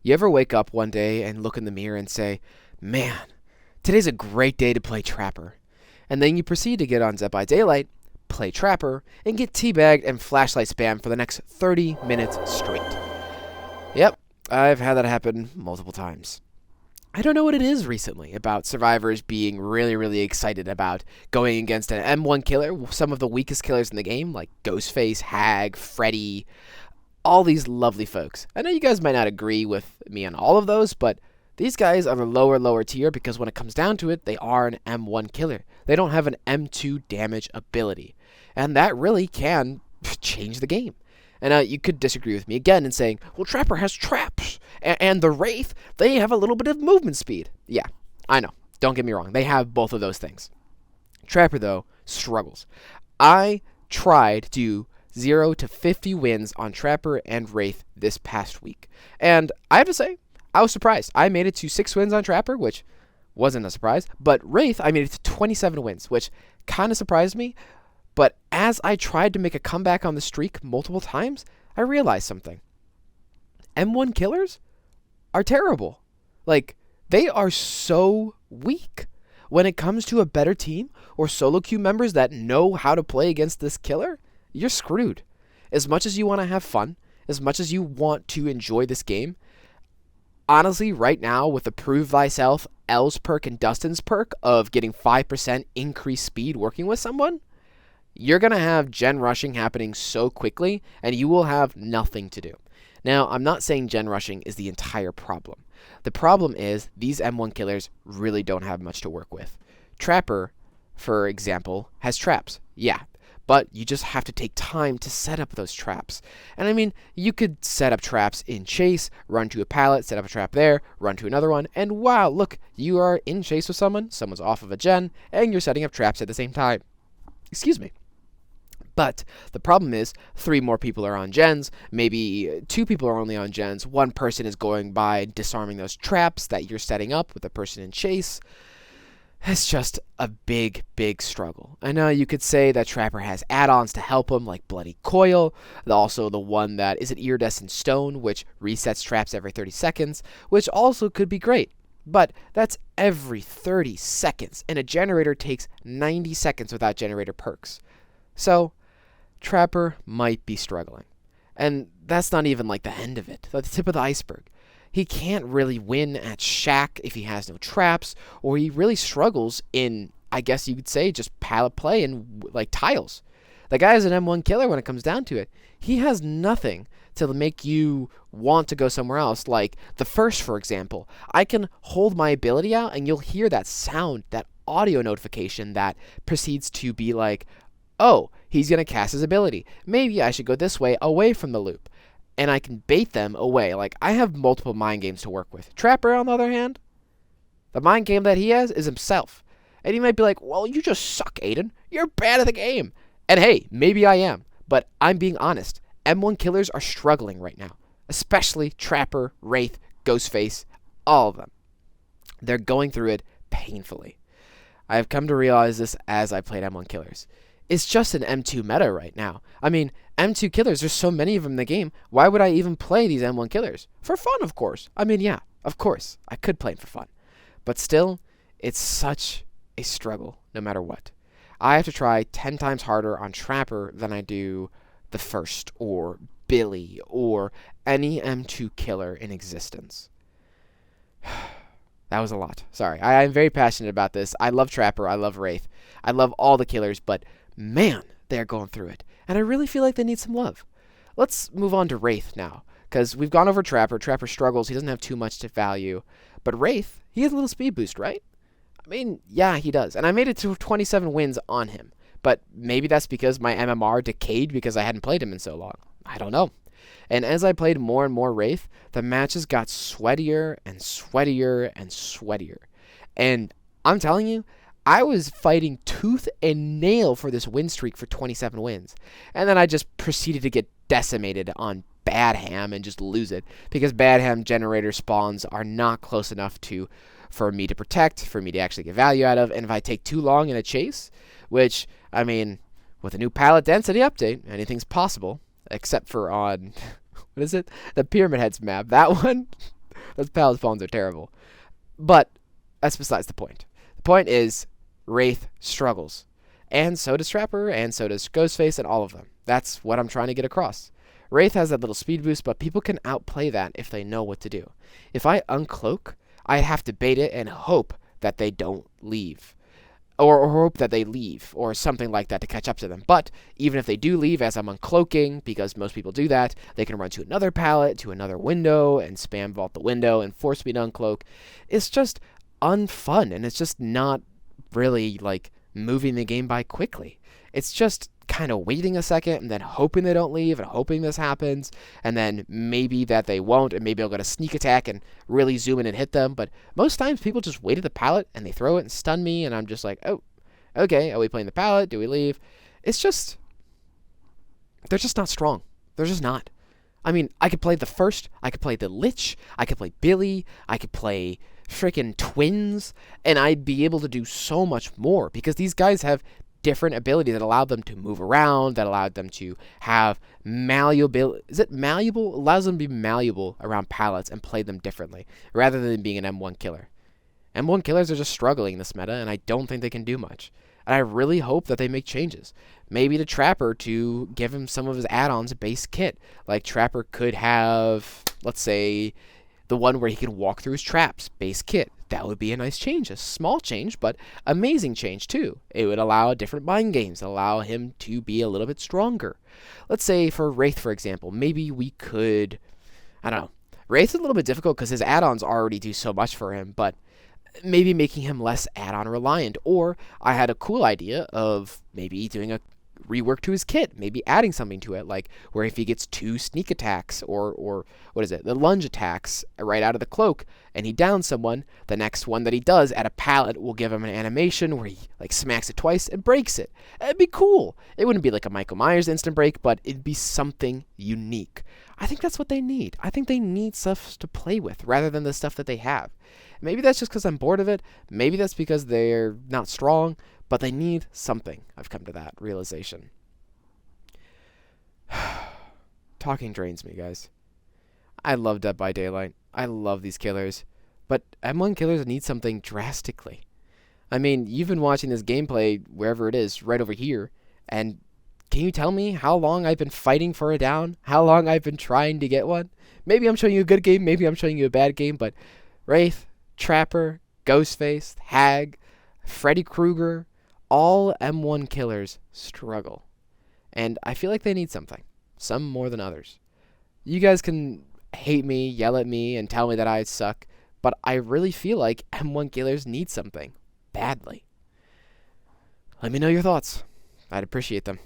You ever wake up one day and look in the mirror and say, man, today's a great day to play Trapper. And then you proceed to get on Dead by Daylight, play Trapper, and get teabagged and flashlight spam for the next 30 minutes straight. Yep, I've had that happen multiple times. I don't know what it is recently about survivors being really, really excited about going against an M1 killer, some of the weakest killers in the game, like Ghostface, Hag, Freddy, all these lovely folks. I know you guys might not agree with me on all of those, but these guys are the lower tier because when it comes down to it, they are an M1 killer. They don't have an M2 damage ability. And that really can change the game. And you could disagree with me again in saying, well, Trapper has traps, and the Wraith, they have a little bit of movement speed. Yeah, I know. Don't get me wrong. They have both of those things. Trapper, though, struggles. I tried to do 0 to 50 wins on Trapper and Wraith this past week. And I have to say, I was surprised. I made it to 6 wins on Trapper, which wasn't a surprise. But Wraith, I made it to 27 wins, which kind of surprised me. But as I tried to make a comeback on the streak multiple times, I realized something. M1 killers are terrible. Like, they are so weak. When it comes to a better team or solo queue members that know how to play against this killer, you're screwed. As much as you want to have fun, as much as you want to enjoy this game, honestly, right now, with the Prove Thyself, L's perk, and Dustin's perk of getting 5% increased speed working with someone, you're going to have gen rushing happening so quickly, and you will have nothing to do. Now, I'm not saying gen rushing is the entire problem. The problem is these M1 killers really don't have much to work with. Trapper, for example, has traps. Yeah, but you just have to take time to set up those traps. And I mean, you could set up traps in chase, run to a pallet, set up a trap there, run to another one, and wow, look, you are in chase with someone's off of a gen, and you're setting up traps at the same time. Excuse me. But the problem is 3 more people are on gens, maybe 2 people are only on gens, 1 person is going by disarming those traps that you're setting up with a person in chase. It's just a big struggle. I know you could say that Trapper has add-ons to help him, like Bloody Coil, also the one that is an Iridescent Stone, which resets traps every 30 seconds, which also could be great. But that's every 30 seconds, and a generator takes 90 seconds without generator perks. So, Trapper might be struggling. And that's not even like the end of it. That's the tip of the iceberg. He can't really win at Shack if he has no traps, or he really struggles in, I guess you could say, just pallet play and like tiles. The guy is an M1 killer when it comes down to it. He has nothing to make you want to go somewhere else. Like the first, for example, I can hold my ability out and you'll hear that sound, that audio notification that proceeds to be like, oh, he's going to cast his ability. Maybe I should go this way, away from the loop. And I can bait them away. Like, I have multiple mind games to work with. Trapper, on the other hand, the mind game that he has is himself. And he might be like, well, you just suck, Aiden. You're bad at the game. And hey, maybe I am. But I'm being honest. M1 killers are struggling right now. Especially Trapper, Wraith, Ghostface, all of them. They're going through it painfully. I have come to realize this as I played M1 killers. It's just an M2 meta right now. I mean, M2 killers, there's so many of them in the game. Why would I even play these M1 killers? For fun, of course. I mean, yeah, of course. I could play them for fun. But still, it's such a struggle, no matter what. I have to try 10 times harder on Trapper than I do the First, or Billy, or any M2 killer in existence. That was a lot. Sorry. I'm very passionate about this. I love Trapper. I love Wraith. I love all the killers, but man, they're going through it. And I really feel like they need some love. Let's move on to Wraith now, because we've gone over Trapper. Trapper struggles. He doesn't have too much to value. But Wraith, he has a little speed boost, right? I mean, yeah, he does. And I made it to 27 wins on him. But maybe that's because my MMR decayed because I hadn't played him in so long. I don't know. And as I played more and more Wraith, the matches got sweatier and sweatier and sweatier. And I'm telling you, I was fighting tooth and nail for this win streak for 27 wins. And then I just proceeded to get decimated on Bad Ham and just lose it. Because Bad Ham generator spawns are not close enough for me to protect, for me to actually get value out of. And if I take too long in a chase, which, I mean, with a new pallet density update, anything's possible. Except for on, what is it? The Pyramid Heads map. That one, Those pallet spawns are terrible. But that's besides the point. The point is Wraith struggles. And so does Trapper, and so does Ghostface, and all of them. That's what I'm trying to get across. Wraith has that little speed boost, but people can outplay that if they know what to do. If I uncloak, I have to bait it and hope that they don't leave. Or hope that they leave, or something like that to catch up to them. But even if they do leave as I'm uncloaking, because most people do that, they can run to another pallet, to another window, and spam vault the window and force me to uncloak. It's just unfun, and it's just not really, like, moving the game by quickly. It's just kind of waiting a second and then hoping they don't leave and hoping this happens, and then maybe that they won't, and maybe I'll get a sneak attack and really zoom in and hit them. But most times people just wait at the pallet and they throw it and stun me, and I'm just like, oh, okay, are we playing the pallet? Do we leave? It's just, they're just not strong. They're just not. I mean, I could play the first, I could play the Lich, I could play Billy, I could play freaking Twins, and I'd be able to do so much more because these guys have different abilities that allow them to move around, that allowed them to have malleable. Is it malleable? Allows them to be malleable around pallets and play them differently rather than being an M1 killer. M1 killers are just struggling in this meta, and I don't think they can do much. And I really hope that they make changes. Maybe to Trapper to give him some of his add-ons base kit. Like Trapper could have, let's say, the one where he can walk through his traps base kit. That would be a nice change, a small change, but amazing change too. It would allow different mind games, allow him to be a little bit stronger. Let's say for Wraith, for example, maybe we could, I don't know. Wraith's a little bit difficult because his add-ons already do so much for him, but maybe making him less add-on reliant. Or I had a cool idea of maybe doing a rework to his kit, maybe adding something to it, like where if he gets 2 sneak attacks or what is it, the lunge attacks right out of the cloak, and he downs someone, the next one that he does at a pallet will give him an animation where he like smacks it twice and breaks it. It'd be cool. It wouldn't be like a Michael Myers instant break, but it'd be something unique. I think that's what they need. I think they need stuff to play with rather than the stuff that they have. Maybe that's just because I'm bored of it. Maybe that's because they're not strong, but they need something. I've come to that realization. Talking drains me, guys. I love Dead by Daylight. I love these killers. But M1 killers need something drastically. I mean, you've been watching this gameplay wherever it is, right over here, and can you tell me how long I've been fighting for a down? How long I've been trying to get one? Maybe I'm showing you a good game, maybe I'm showing you a bad game, but Wraith, Trapper, Ghostface, Hag, Freddy Krueger, all M1 killers struggle. And I feel like they need something. Some more than others. You guys can hate me, yell at me, and tell me that I suck, but I really feel like M1 killers need something. Badly. Let me know your thoughts. I'd appreciate them.